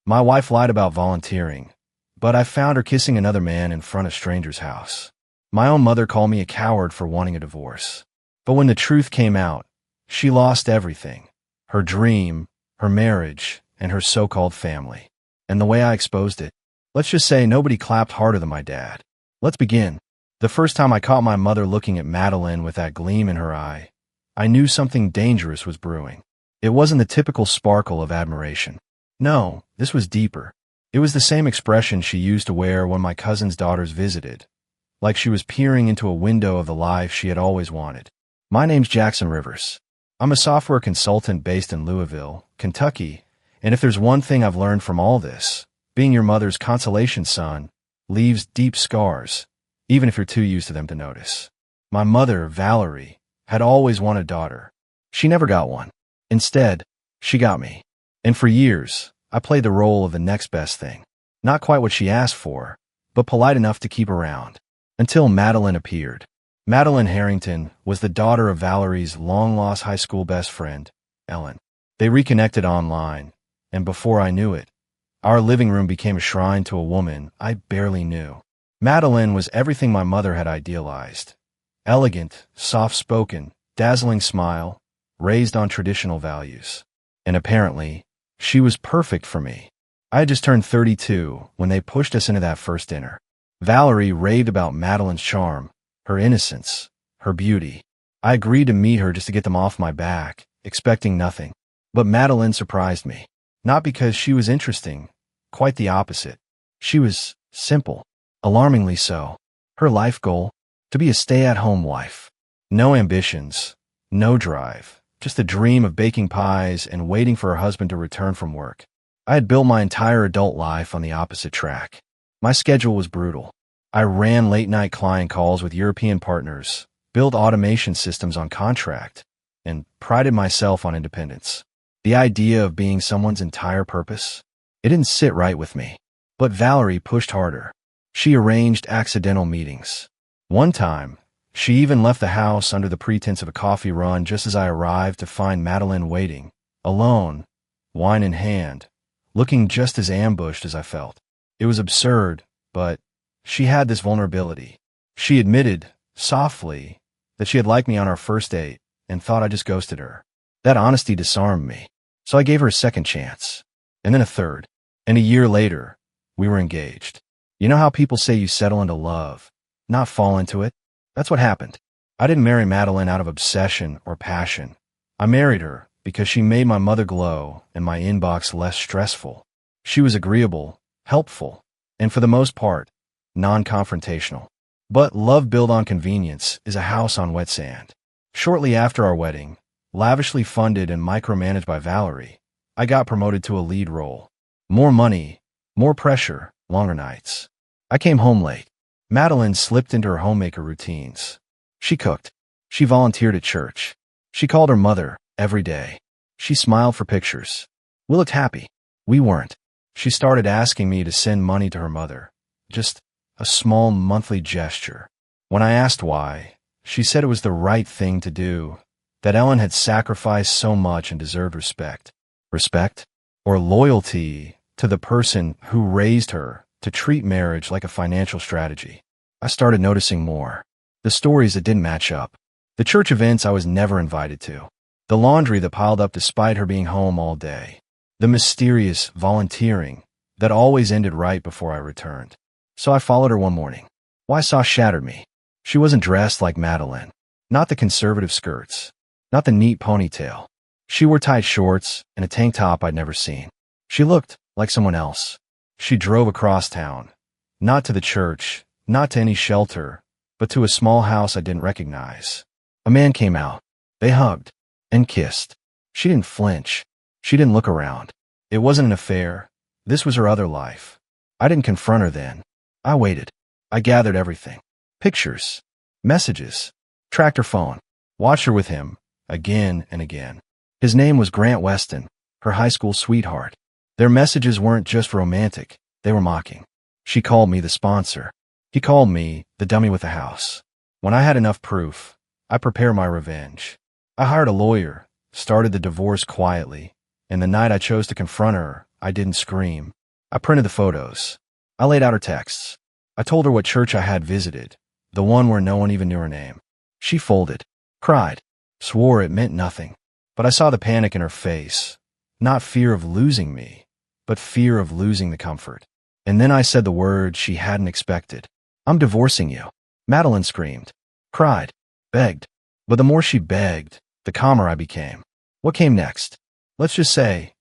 My wife lied about volunteering, but I found her kissing another man in front of strangers' house. My own mother called me a coward for wanting a divorce. But when the truth came out, she lost everything. Her dream, her marriage, and her so-called family. And the way I exposed it, let's just say nobody clapped harder than my dad. Let's begin. The first time I caught my mother looking at Madeline with that gleam in her eye, I knew something dangerous was brewing. It wasn't the typical sparkle of admiration. No, this was deeper. It was the same expression she used to wear when my cousin's daughters visited, like she was peering into a window of the life she had always wanted. My name's Jackson Rivers. I'm a software consultant based in Louisville, Kentucky, and if there's one thing I've learned from all this, being your mother's consolation son leaves deep scars, even if you're too used to them to notice. My mother, Valerie, had always wanted a daughter. She never got one. Instead, she got me. And for years, I played the role of the next best thing. Not quite what she asked for, but polite enough to keep around. Until Madeline appeared. Madeline Harrington was the daughter of Valerie's long-lost high school best friend, Ellen. They reconnected online, and before I knew it, our living room became a shrine to a woman I barely knew. Madeline was everything my mother had idealized. Elegant, soft-spoken, dazzling smile, raised on traditional values. And apparently, she was perfect for me. I had just turned 32 when they pushed us into that first dinner. Valerie raved about Madeline's charm, her innocence, her beauty. I agreed to meet her just to get them off my back, expecting nothing. But Madeline surprised me. Not because she was interesting, quite the opposite. She was simple, alarmingly so. Her life goal? To be a stay-at-home wife. No ambitions, no drive, just a dream of baking pies and waiting for her husband to return from work. I had built my entire adult life on the opposite track. My schedule was brutal. I ran late-night client calls with European partners, built automation systems on contract, and prided myself on independence. The idea of being someone's entire purpose? It didn't sit right with me. But Valerie pushed harder. She arranged accidental meetings. One time, she even left the house under the pretense of a coffee run just as I arrived to find Madeline waiting, alone, wine in hand, looking just as ambushed as I felt. It was absurd, but she had this vulnerability. She admitted, softly, that she had liked me on our first date and thought I just ghosted her. That honesty disarmed me, so I gave her a second chance, and then a third. And a year later, we were engaged. You know how people say you settle into love, not fall into it? That's what happened. I didn't marry Madeline out of obsession or passion. I married her because she made my mother glow and my inbox less stressful. She was agreeable, helpful, and for the most part, non-confrontational. But love built on convenience is a house on wet sand. Shortly after our wedding, lavishly funded and micromanaged by Valerie, I got promoted to a lead role. More money, more pressure, longer nights. I came home late. Madeline slipped into her homemaker routines. She cooked. She volunteered at church. She called her mother every day. She smiled for pictures. We looked happy. We weren't. She started asking me to send money to her mother. Just a small monthly gesture. When I asked why, she said it was the right thing to do, that Ellen had sacrificed so much and deserved respect. Respect? Or loyalty to the person who raised her to treat marriage like a financial strategy. I started noticing more. The stories that didn't match up. The church events I was never invited to. The laundry that piled up despite her being home all day. The mysterious volunteering that always ended right before I returned. So I followed her one morning. What I saw shattered me. She wasn't dressed like Madeline. Not the conservative skirts. Not the neat ponytail. She wore tight shorts and a tank top I'd never seen. She looked like someone else. She drove across town. Not to the church, not to any shelter, but to a small house I didn't recognize. A man came out. They hugged and kissed. She didn't flinch. She didn't look around. It wasn't an affair. This was her other life. I didn't confront her then. I waited. I gathered everything. Pictures. Messages. Tracked her phone. Watched her with him. Again and again. His name was Grant Weston, her high school sweetheart. Their messages weren't just romantic. They were mocking. She called me the sponsor. He called me the dummy with the house. When I had enough proof, I prepared my revenge. I hired a lawyer, started the divorce quietly, and the night I chose to confront her, I didn't scream. I printed the photos. I laid out her texts. I told her what church I had visited, the one where no one even knew her name. She folded, cried, swore it meant nothing. But I saw the panic in her face. Not fear of losing me, but fear of losing the comfort. And then I said the word she hadn't expected. I'm divorcing you. Madeline screamed, cried, begged. But the more she begged, the calmer I became. What came next? Let's just say,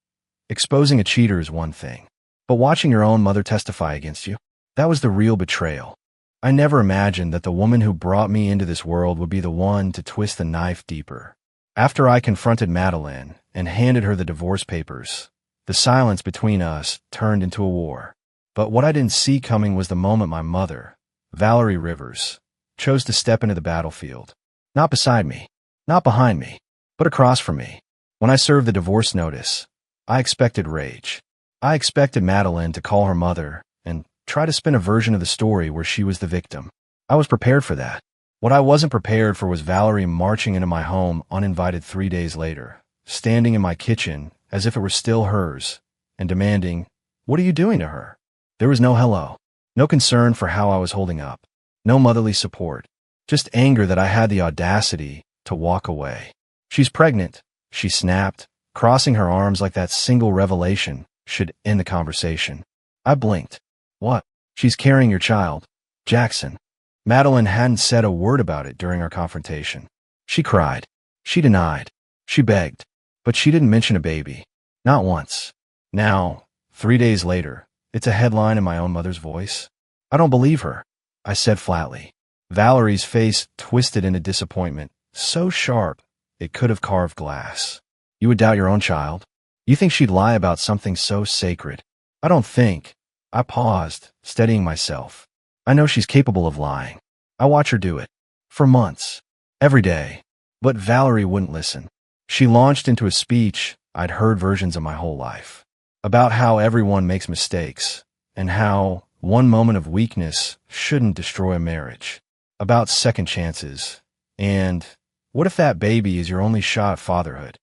exposing a cheater is one thing. But watching your own mother testify against you, that was the real betrayal. I never imagined that the woman who brought me into this world would be the one to twist the knife deeper. After I confronted Madeline and handed her the divorce papers, the silence between us turned into a war. But what I didn't see coming was the moment my mother, Valerie Rivers, chose to step into the battlefield. Not beside me, not behind me, but across from me. When I served the divorce notice, I expected rage. I expected Madeline to call her mother and try to spin a version of the story where she was the victim. I was prepared for that. What I wasn't prepared for was Valerie marching into my home uninvited 3 days later, standing in my kitchen as if it were still hers, and demanding, "What are you doing to her?" There was no hello, no concern for how I was holding up, no motherly support, just anger that I had the audacity to walk away. "She's pregnant," she snapped, crossing her arms like that single revelation should end the conversation. I blinked. "What?" "She's carrying your child, Jackson." Madeline hadn't said a word about it during our confrontation. She cried. She denied. She begged. But she didn't mention a baby. Not once. Now, 3 days later, it's a headline in my own mother's voice. "I don't believe her," I said flatly. Valerie's face twisted into disappointment, so sharp it could have carved glass. "You would doubt your own child? You think she'd lie about something so sacred?" "I don't think." I paused, steadying myself. "I know she's capable of lying. I watch her do it. For months. Every day." But Valerie wouldn't listen. She launched into a speech I'd heard versions of my whole life. About how everyone makes mistakes, and how one moment of weakness shouldn't destroy a marriage. About second chances. And what if that baby is your only shot at fatherhood?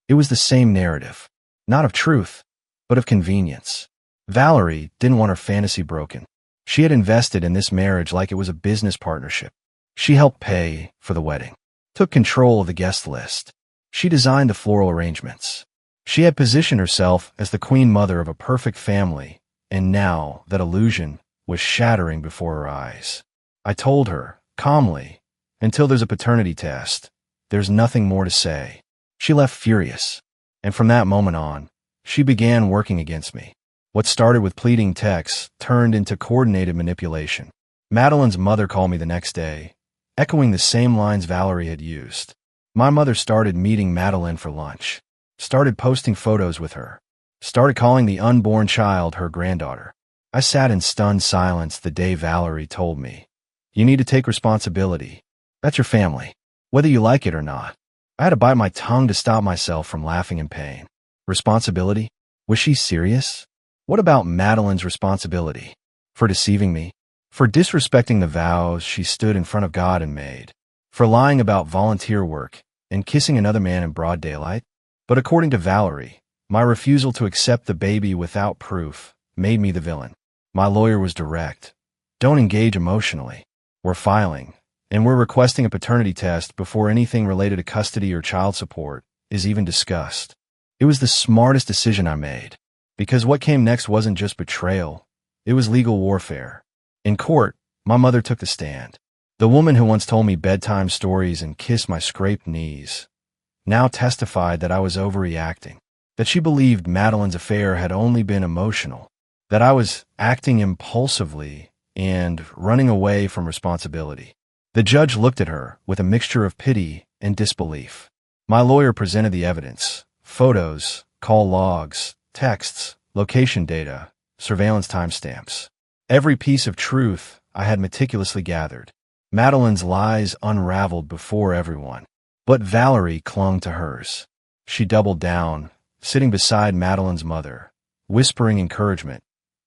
It was the same narrative. Not of truth, but of convenience. Valerie didn't want her fantasy broken. She had invested in this marriage like it was a business partnership. She helped pay for the wedding, took control of the guest list. She designed the floral arrangements. She had positioned herself as the queen mother of a perfect family, and now that illusion was shattering before her eyes. I told her, calmly, "Until there's a paternity test, there's nothing more to say." She left furious, and from that moment on, she began working against me. What started with pleading texts turned into coordinated manipulation. Madeline's mother called me the next day, echoing the same lines Valerie had used. My mother started meeting Madeline for lunch, started posting photos with her, started calling the unborn child her granddaughter. I sat in stunned silence the day Valerie told me, "You need to take responsibility. That's your family, whether you like it or not." I had to bite my tongue to stop myself from laughing in pain. Responsibility? Was she serious? What about Madeline's responsibility? For deceiving me? For disrespecting the vows she stood in front of God and made? For lying about volunteer work and kissing another man in broad daylight? But according to Valerie, my refusal to accept the baby without proof made me the villain. My lawyer was direct. "Don't engage emotionally. We're filing, and we're requesting a paternity test before anything related to custody or child support is even discussed." It was the smartest decision I made, because what came next wasn't just betrayal, it was legal warfare. In court, my mother took the stand. The woman who once told me bedtime stories and kissed my scraped knees now testified that I was overreacting, that she believed Madeline's affair had only been emotional, that I was acting impulsively and running away from responsibility. The judge looked at her with a mixture of pity and disbelief. My lawyer presented the evidence: photos, call logs, texts, location data, surveillance timestamps. Every piece of truth I had meticulously gathered. Madeline's lies unraveled before everyone. But Valerie clung to hers. She doubled down, sitting beside Madeline's mother, whispering encouragement,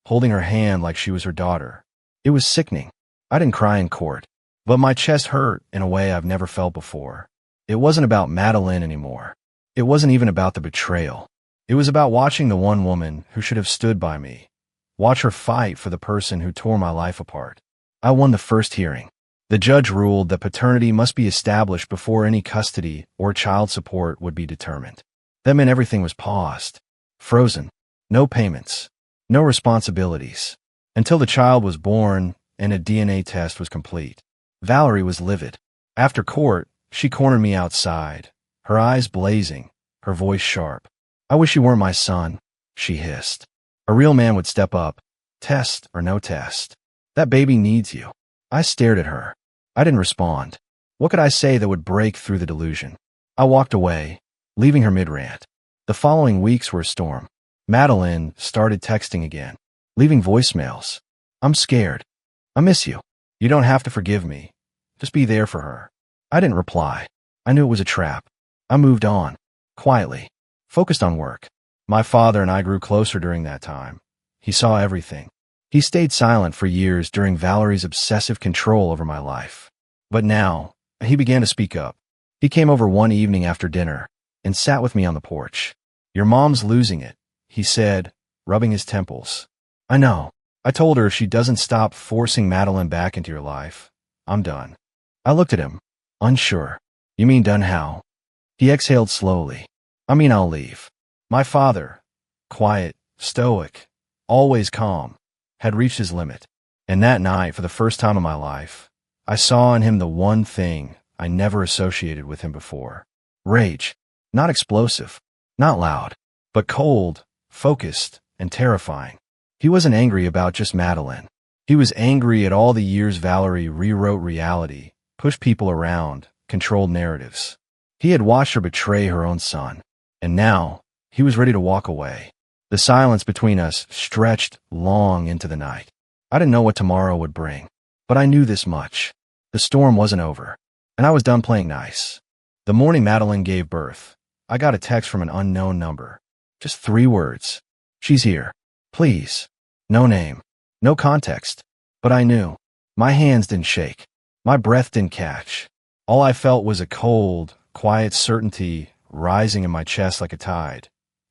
holding her hand like she was her daughter. It was sickening. I didn't cry in court, but my chest hurt in a way I've never felt before. It wasn't about Madeline anymore. It wasn't even about the betrayal. It was about watching the one woman who should have stood by me, watch her fight for the person who tore my life apart. I won the first hearing. The judge ruled that paternity must be established before any custody or child support would be determined. That meant everything was paused, frozen, no payments, no responsibilities, until the child was born and a DNA test was complete. Valerie was livid. After court, she cornered me outside, her eyes blazing, her voice sharp. "I wish you weren't my son," she hissed. "A real man would step up, test or no test. That baby needs you." I stared at her. I didn't respond. What could I say that would break through the delusion? I walked away, leaving her mid-rant. The following weeks were a storm. Madeline started texting again, leaving voicemails. "I'm scared. I miss you. You don't have to forgive me. Just be there for her." I didn't reply. I knew it was a trap. I moved on, quietly, focused on work. My father and I grew closer during that time. He saw everything. He stayed silent for years during Valerie's obsessive control over my life. But now, he began to speak up. He came over one evening after dinner and sat with me on the porch. "Your mom's losing it," he said, rubbing his temples. "I know." I told her if she doesn't stop forcing Madeline back into your life, I'm done. I looked at him, unsure. "You mean done how?" He exhaled slowly. "I mean I'll leave." My father, quiet, stoic, always calm, had reached his limit. And that night, for the first time in my life, I saw in him the one thing I never associated with him before. Rage. Not explosive, not loud, but cold, focused, and terrifying. He wasn't angry about just Madeline. He was angry at all the years Valerie rewrote reality, pushed people around, controlled narratives. He had watched her betray her own son, and now he was ready to walk away. The silence between us stretched long into the night. I didn't know what tomorrow would bring, but I knew this much. The storm wasn't over, and I was done playing nice. The morning Madeline gave birth, I got a text from an unknown number. Just 3 words. "She's here. Please." No name, no context. But I knew. My hands didn't shake. My breath didn't catch. All I felt was a cold, quiet certainty rising in my chest like a tide.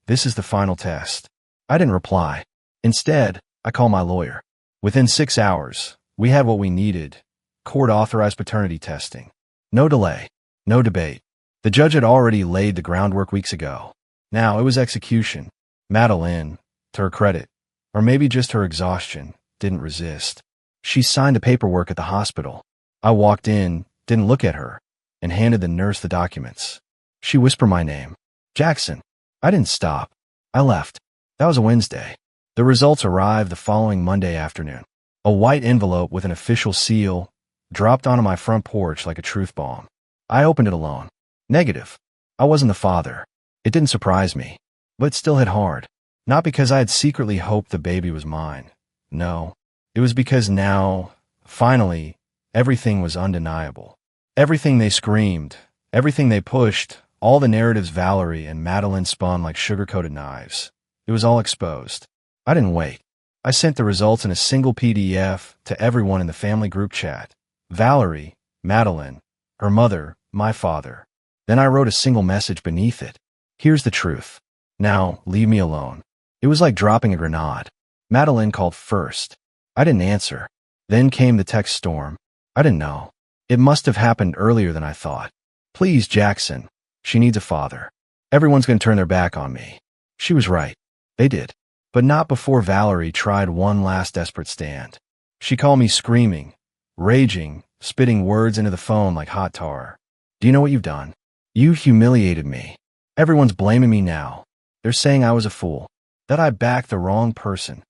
This is the final test. I didn't reply. Instead, I called my lawyer. Within 6 hours, we had what we needed: court-authorized paternity testing. No delay, no debate. The judge had already laid the groundwork weeks ago. Now it was execution. Madeline, to her credit, or maybe just her exhaustion, didn't resist. She signed the paperwork at the hospital. I walked in, didn't look at her, and handed the nurse the documents. She whispered my name. "Jackson." I didn't stop. I left. That was a Wednesday. The results arrived the following Monday afternoon. A white envelope with an official seal dropped onto my front porch like a truth bomb. I opened it alone. Negative. I wasn't the father. It didn't surprise me, but it still hit hard. Not because I had secretly hoped the baby was mine. No, it was because now, finally, everything was undeniable. Everything they screamed, everything they pushed, all the narratives Valerie and Madeline spun like sugar-coated knives. It was all exposed. I didn't wait. I sent the results in a single PDF to everyone in the family group chat. Valerie, Madeline, her mother, my father. Then I wrote a single message beneath it. "Here's the truth. Now, leave me alone." It was like dropping a grenade. Madeline called first. I didn't answer. Then came the text storm. I didn't know. It must have happened earlier than I thought. "Please, Jackson. She needs a father. Everyone's going to turn their back on me." She was right. They did. But not before Valerie tried one last desperate stand. She called me screaming, raging, spitting words into the phone like hot tar. "Do you know what you've done? You humiliated me. Everyone's blaming me now. They're saying I was a fool, that I backed the wrong person."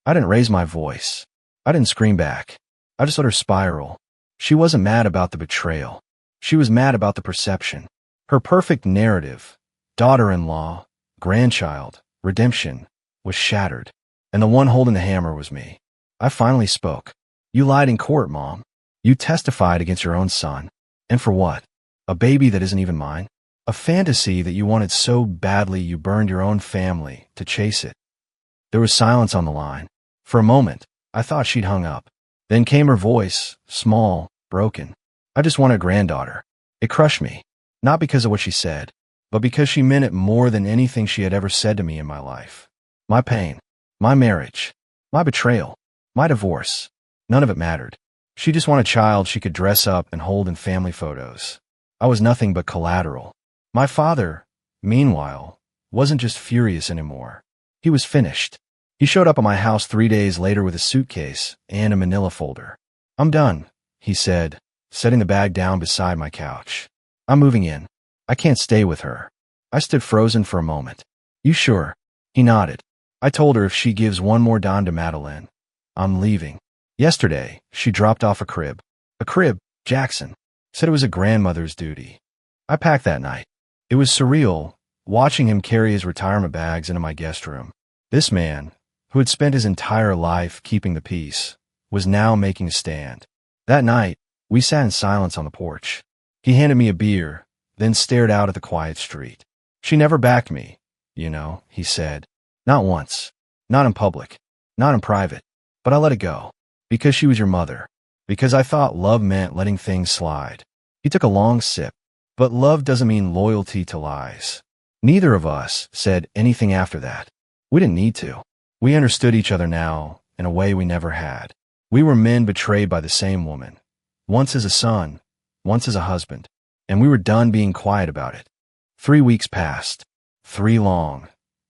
I didn't raise my voice. I didn't scream back. I just let her spiral. She wasn't mad about the betrayal. She was mad about the perception. Her perfect narrative, daughter-in-law, grandchild, redemption, was shattered. And the one holding the hammer was me. I finally spoke. "You lied in court, Mom. You testified against your own son. And for what? A baby that isn't even mine? A fantasy that you wanted so badly you burned your own family to chase it." There was silence on the line. For a moment, I thought she'd hung up. Then came her voice, small, broken. "I just want a granddaughter." It crushed me, not because of what she said, but because she meant it more than anything she had ever said to me in my life. My pain, my marriage, My betrayal. My divorce. None of it mattered. She just wanted a child she could dress up and hold in family photos. I was nothing but collateral. My father, meanwhile, wasn't just furious anymore. He was finished. He showed up at my house 3 days later with a suitcase and a manila folder. "I'm done," he said, setting the bag down beside my couch. "I'm moving in. I can't stay with her." I stood frozen for a moment. "You sure?" He nodded. I told her if she gives one more dime to Madeline, I'm leaving. Yesterday, she dropped off a crib. A crib, Jackson said it was a grandmother's duty. I packed that night. It was surreal, watching him carry his retirement bags into my guest room. This man, who had spent his entire life keeping the peace, was now making a stand. That night, we sat in silence on the porch. He handed me a beer, then stared out at the quiet street. "She never backed me, he said. "Not once. Not in public. Not in private. But I let it go. Because she was your mother. Because I thought love meant letting things slide." He took a long sip. "But love doesn't mean loyalty to lies." Neither of us said anything after that. We didn't need to. We understood each other now in a way we never had. We were men betrayed by the same woman. Once as a son, once as a husband. And we were done being quiet about it. 3 weeks passed. 3 long,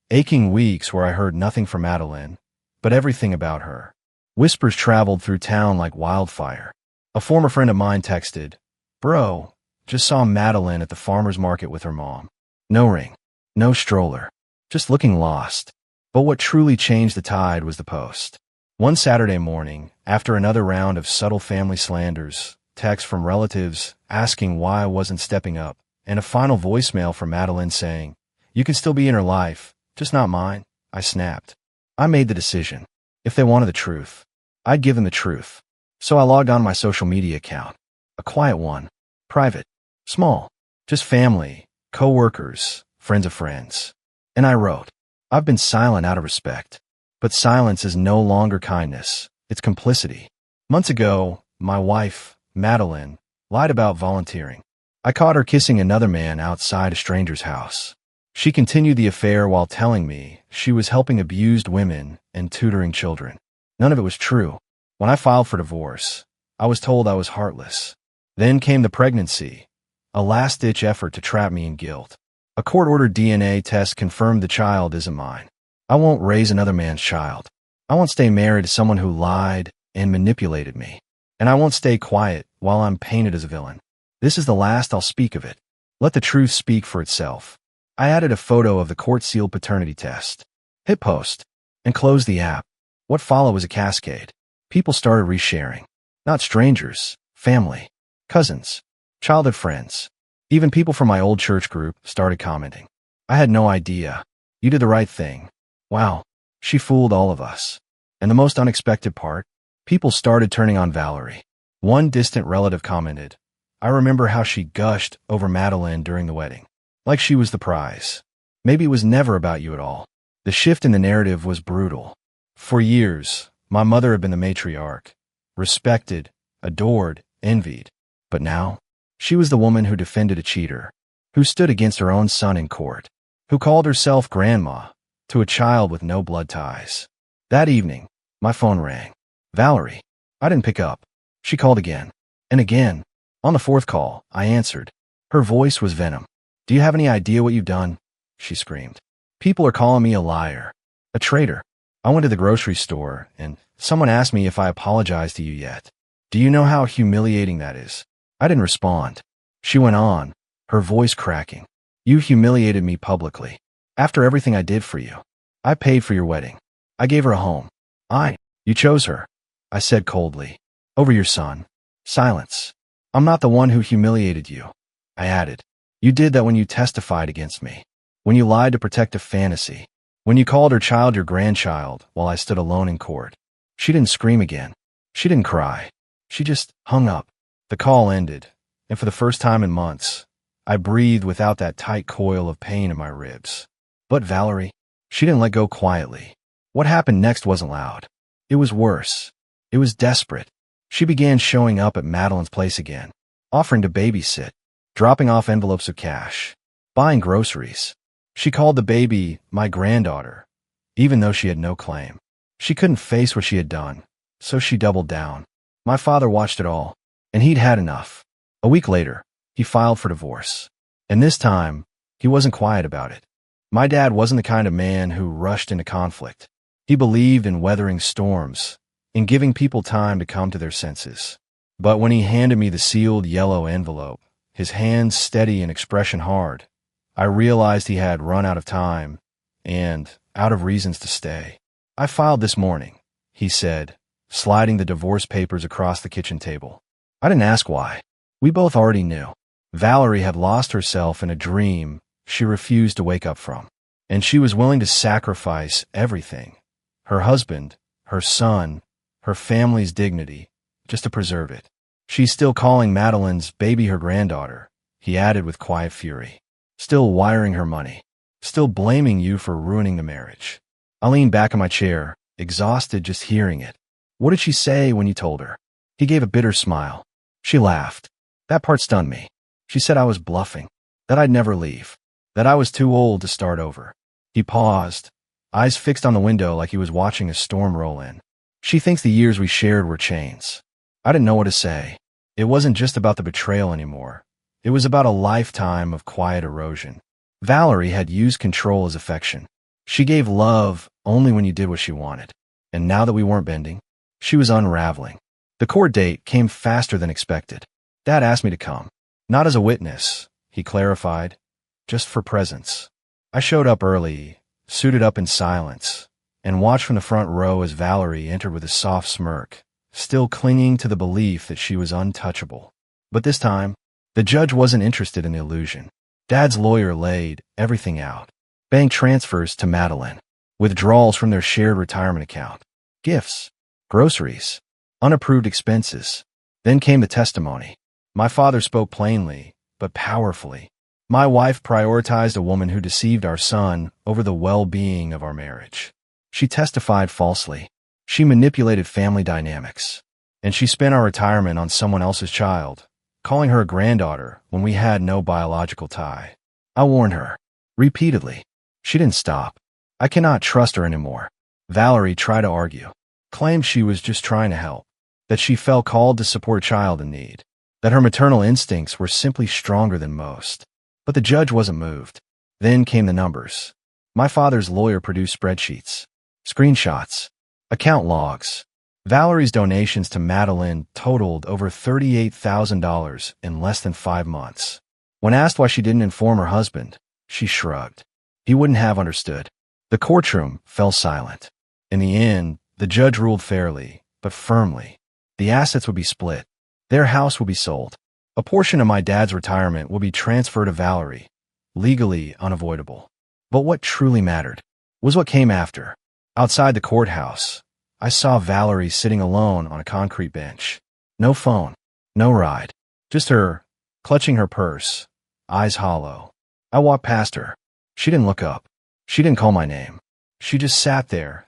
aching weeks where I heard nothing from Madeline, but everything about her. Whispers traveled through town like wildfire. A former friend of mine texted, "Bro, just saw Madeline at the farmer's market with her mom. No ring, no stroller, just looking lost." But what truly changed the tide was the post. One Saturday morning, after another round of subtle family slanders, texts from relatives asking why I wasn't stepping up, and a final voicemail from Madeline saying, "You can still be in her life, just not mine," I snapped. I made the decision. If they wanted the truth, I'd give them the truth. So I logged on my social media account. A quiet one. Private. Small. Just family, co-workers, friends of friends. And I wrote, "I've been silent out of respect. But silence is no longer kindness. It's complicity." Months ago, my wife, Madeline, lied about volunteering. I caught her kissing another man outside a stranger's house. She continued the affair while telling me she was helping abused women and tutoring children. None of it was true. When I filed for divorce, I was told I was heartless. Then came the pregnancy, a last-ditch effort to trap me in guilt. A court-ordered DNA test confirmed the child isn't mine. I won't raise another man's child. I won't stay married to someone who lied and manipulated me. And I won't stay quiet while I'm painted as a villain. This is the last I'll speak of it. Let the truth speak for itself. I added a photo of the court-sealed paternity test. Hit post. And closed the app. What followed was a cascade. People started resharing. Not strangers, family, cousins, childhood friends. Even people from my old church group started commenting. I had no idea. "You did the right thing. Wow, she fooled all of us." And the most unexpected part? People started turning on Valerie. One distant relative commented, "I remember how she gushed over Madeline during the wedding. Like she was the prize. Maybe it was never about you at all." The shift in the narrative was brutal. For years, my mother had been the matriarch. Respected, adored, envied. But now, she was the woman who defended a cheater, who stood against her own son in court, who called herself grandma to a child with no blood ties. That evening, my phone rang. Valerie. I didn't pick up. She called again. And again. On the 4th call, I answered. Her voice was venom. "Do you have any idea what you've done?" she screamed. "People are calling me a liar. A traitor. I went to the grocery store, and someone asked me if I apologized to you yet. Do you know how humiliating that is?" I didn't respond. She went on, her voice cracking. "You humiliated me publicly. After everything I did for you. I paid for your wedding. I gave her a home. You chose her," I said coldly. "Over your son." Silence. "I'm not the one who humiliated you," I added. "You did that when you testified against me. When you lied to protect a fantasy. When you called her child your grandchild while I stood alone in court." She didn't scream again. She didn't cry. She just hung up. The call ended, and for the first time in months, I breathed without that tight coil of pain in my ribs. But Valerie, she didn't let go quietly. What happened next wasn't loud. It was worse. It was desperate. She began showing up at Madeline's place again, offering to babysit, dropping off envelopes of cash, buying groceries. She called the baby my granddaughter, even though she had no claim. She couldn't face what she had done, so she doubled down. My father watched it all, and he'd had enough. A week later, he filed for divorce. And this time, he wasn't quiet about it. My dad wasn't the kind of man who rushed into conflict. He believed in weathering storms, in giving people time to come to their senses. But when he handed me the sealed yellow envelope, his hands steady and expression hard, I realized he had run out of time and out of reasons to stay. I filed this morning, he said, sliding the divorce papers across the kitchen table. I didn't ask why. We both already knew. Valerie had lost herself in a dream she refused to wake up from, and she was willing to sacrifice everything, her husband, her son, her family's dignity, just to preserve it. She's still calling Madeline's baby her granddaughter, he added with quiet fury. Still wiring her money. Still blaming you for ruining the marriage. I leaned back in my chair, exhausted just hearing it. What did she say when you told her? He gave a bitter smile. She laughed. That part stunned me. She said I was bluffing, that I'd never leave, that I was too old to start over. He paused, eyes fixed on the window like he was watching a storm roll in. She thinks the years we shared were chains. I didn't know what to say. It wasn't just about the betrayal anymore. It was about a lifetime of quiet erosion. Valerie had used control as affection. She gave love only when you did what she wanted. And now that we weren't bending, she was unraveling. The court date came faster than expected. Dad asked me to come. Not as a witness, he clarified, just for presence. I showed up early, suited up in silence, and watched from the front row as Valerie entered with a soft smirk, still clinging to the belief that she was untouchable. But this time, the judge wasn't interested in the illusion. Dad's lawyer laid everything out. Bank transfers to Madeline, withdrawals from their shared retirement account, gifts, groceries, unapproved expenses. Then came the testimony. My father spoke plainly, but powerfully. My wife prioritized a woman who deceived our son over the well-being of our marriage. She testified falsely. She manipulated family dynamics. And she spent our retirement on someone else's child, calling her a granddaughter when we had no biological tie. I warned her, repeatedly. She didn't stop. I cannot trust her anymore. Valerie tried to argue, claimed she was just trying to help, that she felt called to support a child in need, that her maternal instincts were simply stronger than most. But the judge wasn't moved. Then came the numbers. My father's lawyer produced spreadsheets, screenshots, account logs. Valerie's donations to Madeline totaled over $38,000 in less than 5 months. When asked why she didn't inform her husband, she shrugged. He wouldn't have understood. The courtroom fell silent. In the end, the judge ruled fairly, but firmly. The assets would be split. Their house would be sold. A portion of my dad's retirement would be transferred to Valerie, legally unavoidable. But what truly mattered was what came after. Outside the courthouse, I saw Valerie sitting alone on a concrete bench. No phone, no ride, just her, clutching her purse, eyes hollow. I walked past her. She didn't look up. She didn't call my name. She just sat there,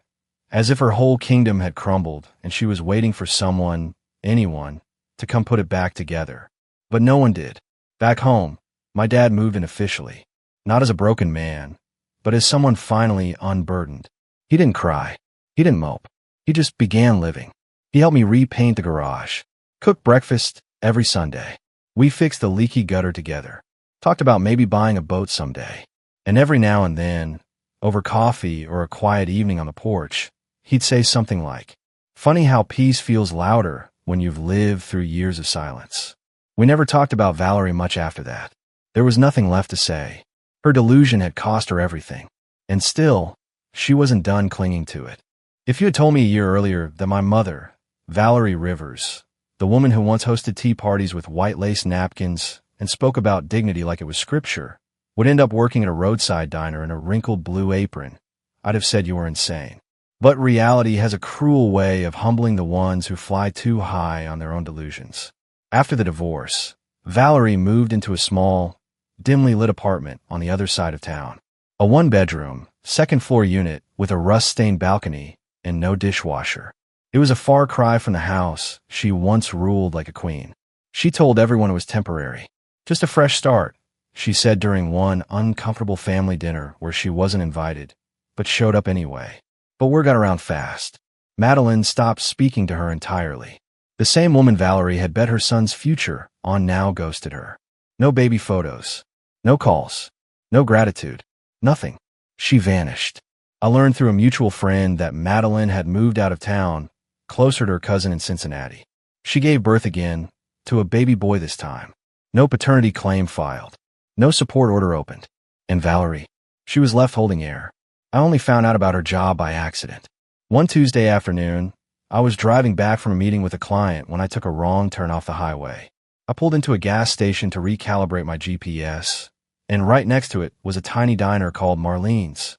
as if her whole kingdom had crumbled and she was waiting for someone, anyone, to come put it back together. But no one did. Back home, my dad moved in officially, not as a broken man, but as someone finally unburdened. He didn't cry. He didn't mope. He just began living. He helped me repaint the garage, cook breakfast every Sunday. We fixed the leaky gutter together, talked about maybe buying a boat someday. And every now and then, over coffee or a quiet evening on the porch, he'd say something like, "Funny how peace feels louder when you've lived through years of silence." We never talked about Valerie much after that. There was nothing left to say. Her delusion had cost her everything. And still, she wasn't done clinging to it. If you had told me a year earlier that my mother, Valerie Rivers, the woman who once hosted tea parties with white lace napkins and spoke about dignity like it was scripture, would end up working at a roadside diner in a wrinkled blue apron, I'd have said you were insane. But reality has a cruel way of humbling the ones who fly too high on their own delusions. After the divorce, Valerie moved into a small, dimly lit apartment on the other side of town. A one-bedroom, second-floor unit with a rust-stained balcony and no dishwasher. It was a far cry from the house she once ruled like a queen. She told everyone it was temporary. Just a fresh start, she said during one uncomfortable family dinner where she wasn't invited, but showed up anyway. But word got around fast. Madeline stopped speaking to her entirely. The same woman Valerie had bet her son's future on now ghosted her. No baby photos. No calls. No gratitude. Nothing. She vanished. I learned through a mutual friend that Madeline had moved out of town, closer to her cousin in Cincinnati. She gave birth again, to a baby boy this time. No paternity claim filed. No support order opened. And Valerie, she was left holding air. I only found out about her job by accident. One Tuesday afternoon, I was driving back from a meeting with a client when I took a wrong turn off the highway. I pulled into a gas station to recalibrate my GPS, and right next to it was a tiny diner called Marlene's.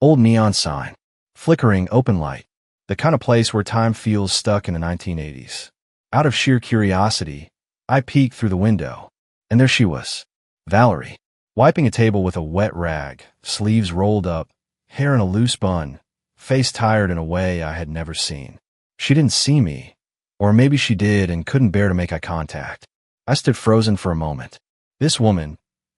Old neon sign. Flickering open light. The kind of place where time feels stuck in the 1980s. Out of sheer curiosity, I peeked through the window, and there she was, Valerie, wiping a table with a wet rag, sleeves rolled up, hair in a loose bun, face tired in a way I had never seen. She didn't see me, or maybe she did and couldn't bear to make eye contact. I stood frozen for a moment. This woman,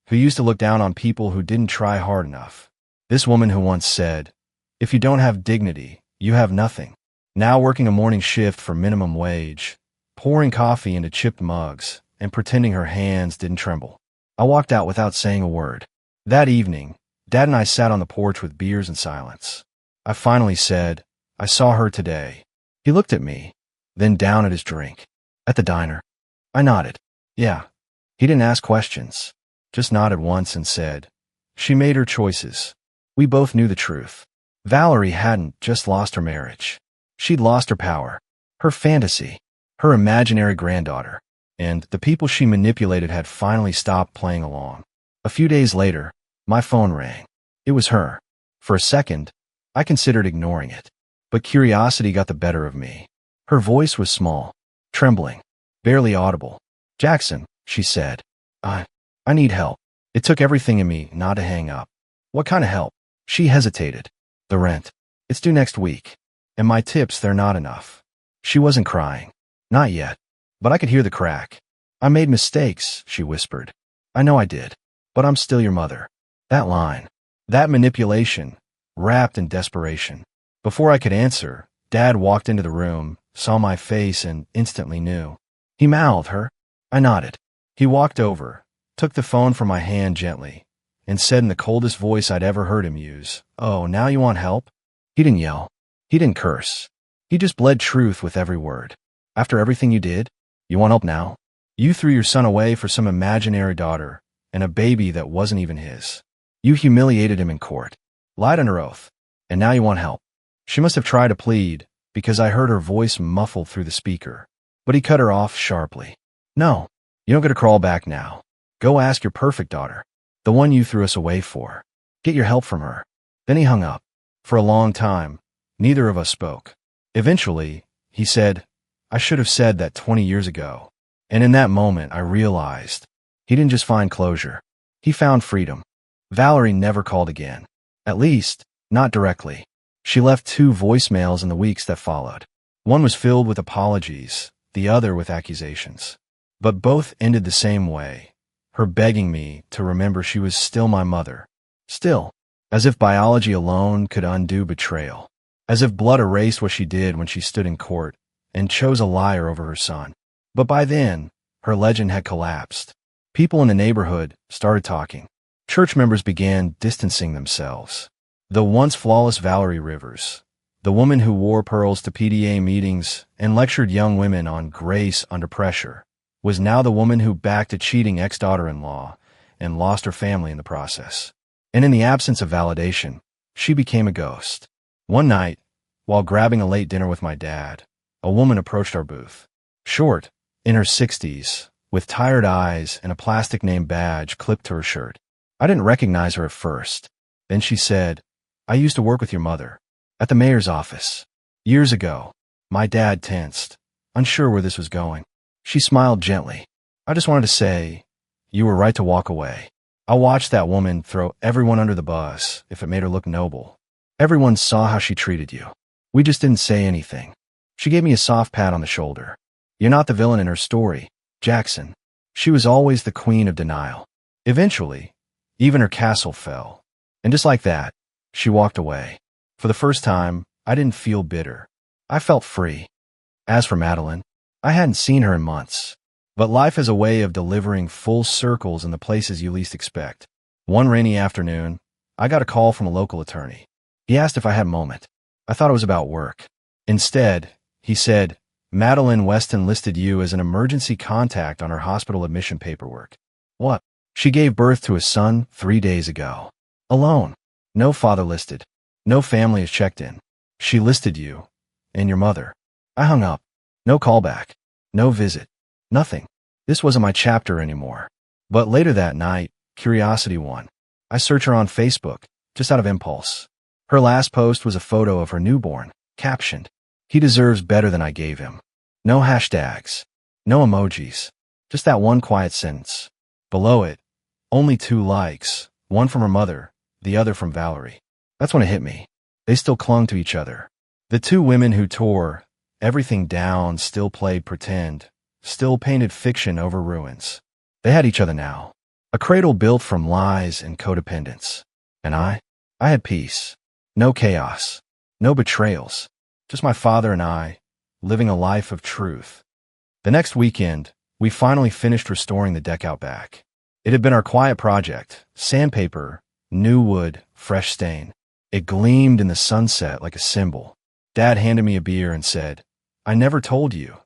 who used to look down on people who didn't try hard enough. This woman who once said, "If you don't have dignity, you have nothing." Now working a morning shift for minimum wage, pouring coffee into chipped mugs, and pretending her hands didn't tremble. I walked out without saying a word. That evening, Dad and I sat on the porch with beers in silence. I finally said, "I saw her today." He looked at me, then down at his drink. "At the diner?" I nodded. "Yeah." He didn't ask questions, just nodded once and said, "She made her choices." We both knew the truth. Valerie hadn't just lost her marriage. She'd lost her power, her fantasy, her imaginary granddaughter, and the people she manipulated had finally stopped playing along. A few days later, my phone rang. It was her. For a second, I considered ignoring it, but curiosity got the better of me. Her voice was small, trembling, barely audible. "Jackson," she said, I need help." It took everything in me not to hang up. "What kind of help?" She hesitated. "The rent. It's due next week. And my tips, they're not enough." She wasn't crying. Not yet. But I could hear the crack. "I made mistakes," she whispered. "I know I did. But I'm still your mother." That line. That manipulation. Wrapped in desperation. Before I could answer, Dad walked into the room, saw my face, and instantly knew. He mouthed, "Her?" I nodded. He walked over, took the phone from my hand gently, and said in the coldest voice I'd ever heard him use, "Oh, now you want help?" He didn't yell. He didn't curse. He just bled truth with every word. "After everything you did, you want help now? You threw your son away for some imaginary daughter and a baby that wasn't even his. You humiliated him in court, lied under oath, and now you want help." She must have tried to plead, because I heard her voice muffled through the speaker. But he cut her off sharply. "No, you don't get to crawl back now. Go ask your perfect daughter, the one you threw us away for. Get your help from her." Then he hung up. For a long time, neither of us spoke. Eventually, he said, "I should have said that 20 years ago." And in that moment, I realized he didn't just find closure. He found freedom. Valerie never called again. At least, not directly. She left 2 voicemails in the weeks that followed. One was filled with apologies, the other with accusations. But both ended the same way, her begging me to remember she was still my mother. Still, as if biology alone could undo betrayal. As if blood erased what she did when she stood in court and chose a liar over her son. But by then, her legend had collapsed. People in the neighborhood started talking. Church members began distancing themselves. The once flawless Valerie Rivers, the woman who wore pearls to PDA meetings and lectured young women on grace under pressure, was now the woman who backed a cheating ex-daughter-in-law and lost her family in the process. And in the absence of validation, she became a ghost. One night, while grabbing a late dinner with my dad, a woman approached our booth. Short, in her 60s, with tired eyes and a plastic name badge clipped to her shirt. I didn't recognize her at first. Then she said, "I used to work with your mother, at the mayor's office, years ago." My dad tensed, unsure where this was going. She smiled gently. "I just wanted to say, you were right to walk away. I watched that woman throw everyone under the bus if it made her look noble. Everyone saw how she treated you. We just didn't say anything." She gave me a soft pat on the shoulder. "You're not the villain in her story, Jackson." She was always the queen of denial. Eventually, even her castle fell. And just like that, she walked away. For the first time, I didn't feel bitter. I felt free. As for Madeline, I hadn't seen her in months. But life has a way of delivering full circles in the places you least expect. One rainy afternoon, I got a call from a local attorney. He asked if I had a moment. I thought it was about work. Instead, he said, Madeline Weston listed you as an emergency contact on her hospital admission paperwork. What? She gave birth to a son 3 days ago. Alone. No father listed. No family has checked in. She listed you. And your mother. I hung up. No callback. No visit. Nothing. This wasn't my chapter anymore. But later that night, curiosity won. I searched her on Facebook, just out of impulse. Her last post was a photo of her newborn, captioned, "He deserves better than I gave him." No hashtags. No emojis. Just that one quiet sentence. Below it, only 2 likes, one from her mother, the other from Valerie. That's when it hit me. They still clung to each other. The 2 women who tore everything down still played pretend, still painted fiction over ruins. They had each other now. A cradle built from lies and codependence. And I had peace. No chaos. No betrayals. Just my father and I, living a life of truth. The next weekend, we finally finished restoring the deck out back. It had been our quiet project. Sandpaper, new wood, fresh stain. It gleamed in the sunset like a symbol. Dad handed me a beer and said, "I never told you."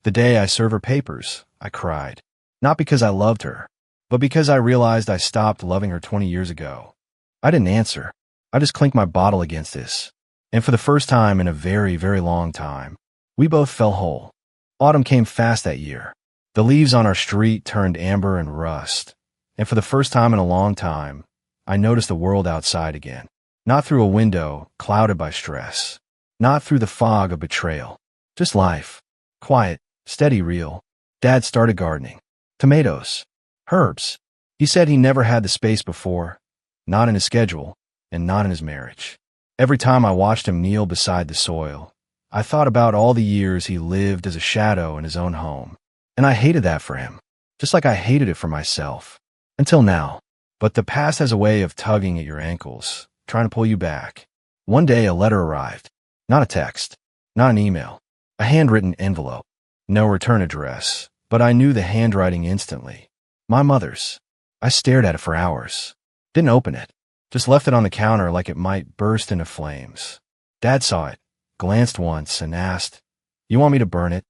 The day I serve her papers, I cried. Not because I loved her, but because I realized I stopped loving her 20 years ago. I didn't answer. I just clinked my bottle against this. And for the first time in a very, very long time, we both fell whole. Autumn came fast that year. The leaves on our street turned amber and rust. And for the first time in a long time, I noticed the world outside again. Not through a window clouded by stress. Not through the fog of betrayal. Just life. Quiet, steady, real. Dad started gardening. Tomatoes. Herbs. He said he never had the space before. Not in his schedule, and not in his marriage. Every time I watched him kneel beside the soil, I thought about all the years he lived as a shadow in his own home. And I hated that for him, just like I hated it for myself. Until now. But the past has a way of tugging at your ankles, trying to pull you back. One day a letter arrived. Not a text. Not an email. A handwritten envelope. No return address, but I knew the handwriting instantly. My mother's. I stared at it for hours. Didn't open it. Just left it on the counter like it might burst into flames. Dad saw it, glanced once, and asked, "You want me to burn it?"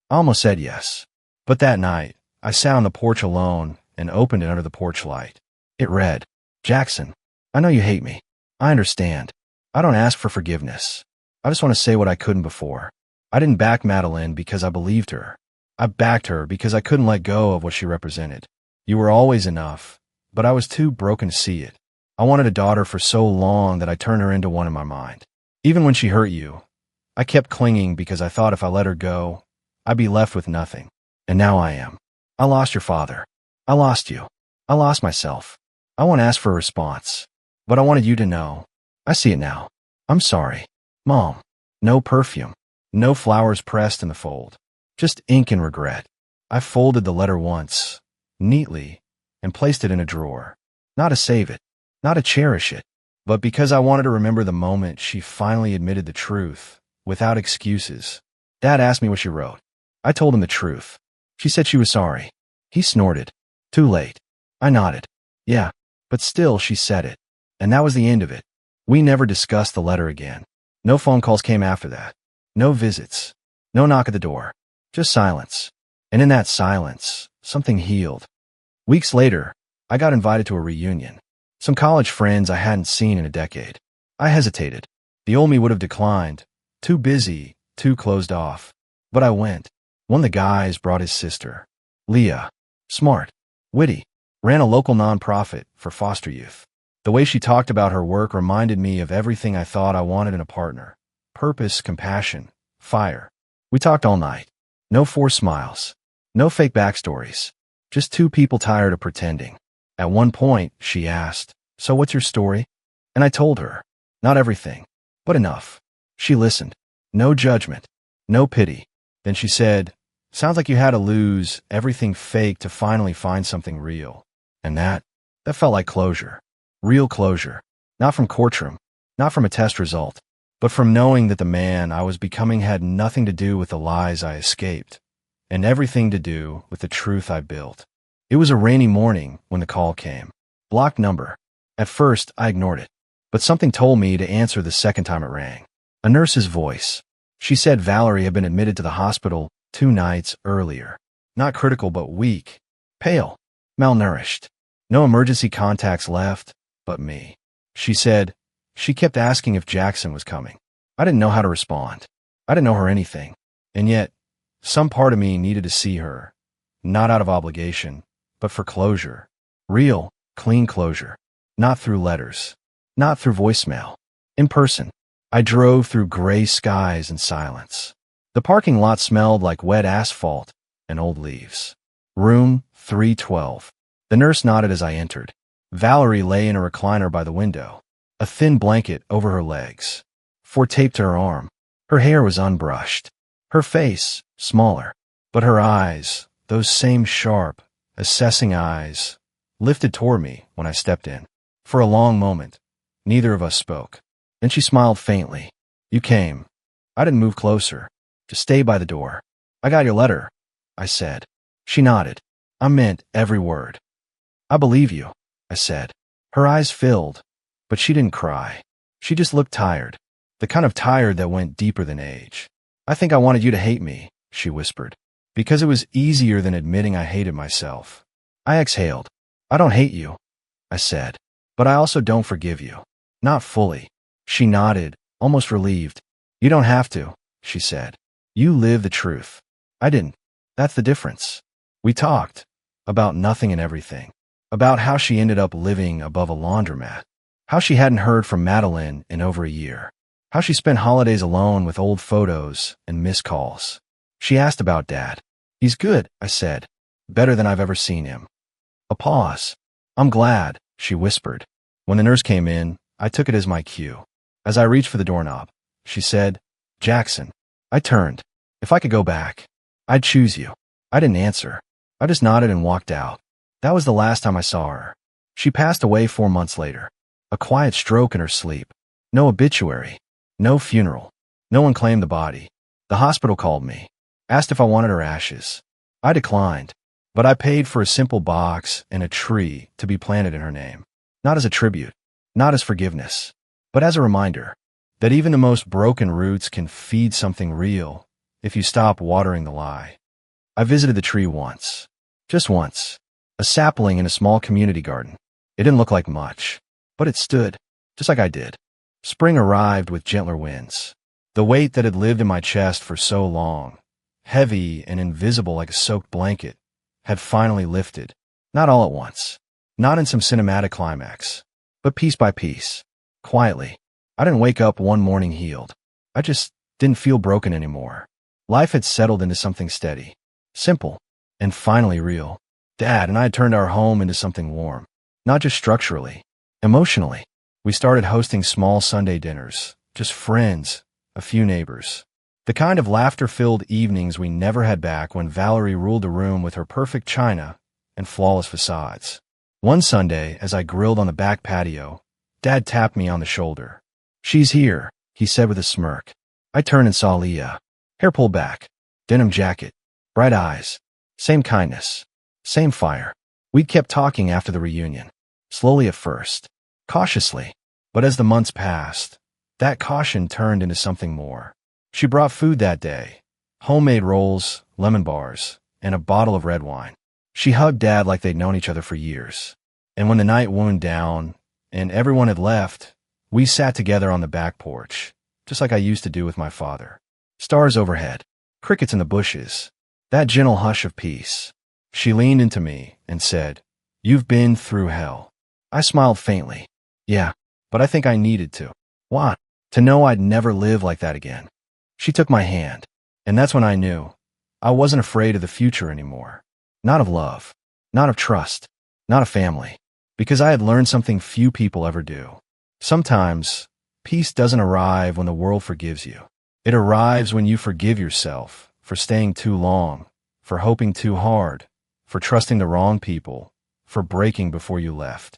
I almost said yes. But that night, I sat on the porch alone and opened it under the porch light. It read, "Jackson, I know you hate me. I understand. I don't ask for forgiveness. I just want to say what I couldn't before. I didn't back Madeline because I believed her. I backed her because I couldn't let go of what she represented. You were always enough, but I was too broken to see it. I wanted a daughter for so long that I turned her into one in my mind. Even when she hurt you, I kept clinging because I thought if I let her go, I'd be left with nothing. And now I am. I lost your father. I lost you. I lost myself. I won't ask for a response, but I wanted you to know. I see it now. I'm sorry. Mom. No perfume. No flowers pressed in the fold. Just ink and regret. I folded the letter once, neatly, and placed it in a drawer. Not to save it. Not to cherish it. But because I wanted to remember the moment she finally admitted the truth, without excuses. Dad asked me what she wrote. I told him the truth. She said she was sorry. He snorted. Too late. I nodded. Yeah, but still she said it. And that was the end of it. We never discussed the letter again. No phone calls came after that. No visits. No knock at the door. Just silence. And in that silence, something healed. Weeks later, I got invited to a reunion. Some college friends I hadn't seen in a decade. I hesitated. The old me would have declined. Too busy, too closed off. But I went. One of the guys brought his sister. Leah. Smart. Witty. Ran a local nonprofit for foster youth. The way she talked about her work reminded me of everything I thought I wanted in a partner. Purpose, compassion, fire. We talked all night. No forced smiles. No fake backstories. Just 2 people tired of pretending. At one point, she asked, "So what's your story?" And I told her. Not everything, but enough. She listened. No judgment. No pity. Then she said, "Sounds like you had to lose everything fake to finally find something real." And that felt like closure. Real closure. Not from courtroom. Not from a test result. but from knowing that the man I was becoming had nothing to do with the lies I escaped, and everything to do with the truth I built. It was a rainy morning when the call came. Blocked number. At first, I ignored it, but something told me to answer the second time it rang. A nurse's voice. She said Valerie had been admitted to the hospital 2 nights earlier. Not critical, but weak. Pale. Malnourished. No emergency contacts left, but me. She said, she kept asking if Jackson was coming. I didn't know how to respond. I didn't know her anything. And yet, some part of me needed to see her. Not out of obligation, but for closure. Real, clean closure. Not through letters. Not through voicemail. In person. I drove through gray skies and silence. The parking lot smelled like wet asphalt and old leaves. Room 312. The nurse nodded as I entered. Valerie lay in a recliner by the window, a thin blanket over her legs. Ford taped to her arm. Her hair was unbrushed. Her face, smaller. But her eyes, those same sharp, assessing eyes, lifted toward me when I stepped in. For a long moment, neither of us spoke. Then she smiled faintly. You came. I didn't move closer. Just stay by the door. I got your letter, I said. She nodded. I meant every word. I believe you, I said. Her eyes filled, but she didn't cry. She just looked tired. The kind of tired that went deeper than age. I think I wanted you to hate me, she whispered, because it was easier than admitting I hated myself. I exhaled. I don't hate you, I said, but I also don't forgive you. Not fully. She nodded, almost relieved. You don't have to, she said. You live the truth. I didn't. That's the difference. We talked about nothing and everything. About how she ended up living above a laundromat. How she hadn't heard from Madeline in over a year. How she spent holidays alone with old photos and missed calls. She asked about Dad. He's good, I said. Better than I've ever seen him. A pause. I'm glad, she whispered. When the nurse came in, I took it as my cue. As I reached for the doorknob, she said, Jackson. I turned. If I could go back, I'd choose you. I didn't answer. I just nodded and walked out. That was the last time I saw her. She passed away 4 months later. A quiet stroke in her sleep. No obituary. No funeral. No one claimed the body. The hospital called me. Asked if I wanted her ashes. I declined. But I paid for a simple box and a tree to be planted in her name. Not as a tribute. Not as forgiveness. But as a reminder that even the most broken roots can feed something real if you stop watering the lie. I visited the tree once. Just once. A sapling in a small community garden. It didn't look like much, but it stood, just like I did. Spring arrived with gentler winds. The weight that had lived in my chest for so long, heavy and invisible like a soaked blanket, had finally lifted. Not all at once. Not in some cinematic climax, but piece by piece. Quietly. I didn't wake up one morning healed. I just didn't feel broken anymore. Life had settled into something steady, simple, and finally real. Dad and I had turned our home into something warm. Not just structurally, emotionally. We started hosting small Sunday dinners, just friends, a few neighbors. The kind of laughter-filled evenings we never had back when Valerie ruled the room with her perfect china and flawless facades. One Sunday, as I grilled on the back patio, Dad tapped me on the shoulder. She's here, he said with a smirk. I turned and saw Leah. Hair pulled back, denim jacket, bright eyes, same kindness, same fire. We'd kept talking after the reunion, slowly at first, cautiously, but as the months passed, that caution turned into something more. She brought food that day, homemade rolls, lemon bars, and a bottle of red wine. She hugged Dad like they'd known each other for years. And when the night wound down and everyone had left, we sat together on the back porch, just like I used to do with my father. Stars overhead, crickets in the bushes, that gentle hush of peace. She leaned into me and said, You've been through hell. I smiled faintly. Yeah, but I think I needed to. Why? To know I'd never live like that again. She took my hand, and that's when I knew I wasn't afraid of the future anymore. Not of love, not of trust, not of family, because I had learned something few people ever do. Sometimes, peace doesn't arrive when the world forgives you. It arrives when you forgive yourself for staying too long, for hoping too hard, for trusting the wrong people, for breaking before you left.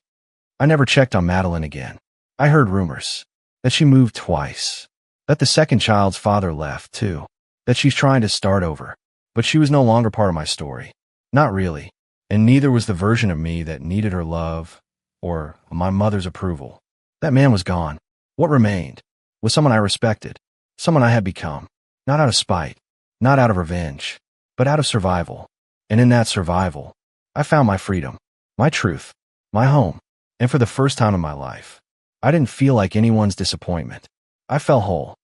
I never checked on Madeline again. I heard rumors that she moved twice, That the second child's father left, too. That she's trying to start over. But she was no longer part of my story. Not really. And neither was the version of me that needed her love or my mother's approval. That man was gone. What remained was someone I respected, someone I had become, not out of spite, not out of revenge, but out of survival. And in that survival, I found my freedom, my truth, my home. And for the first time in my life, I didn't feel like anyone's disappointment. I felt whole.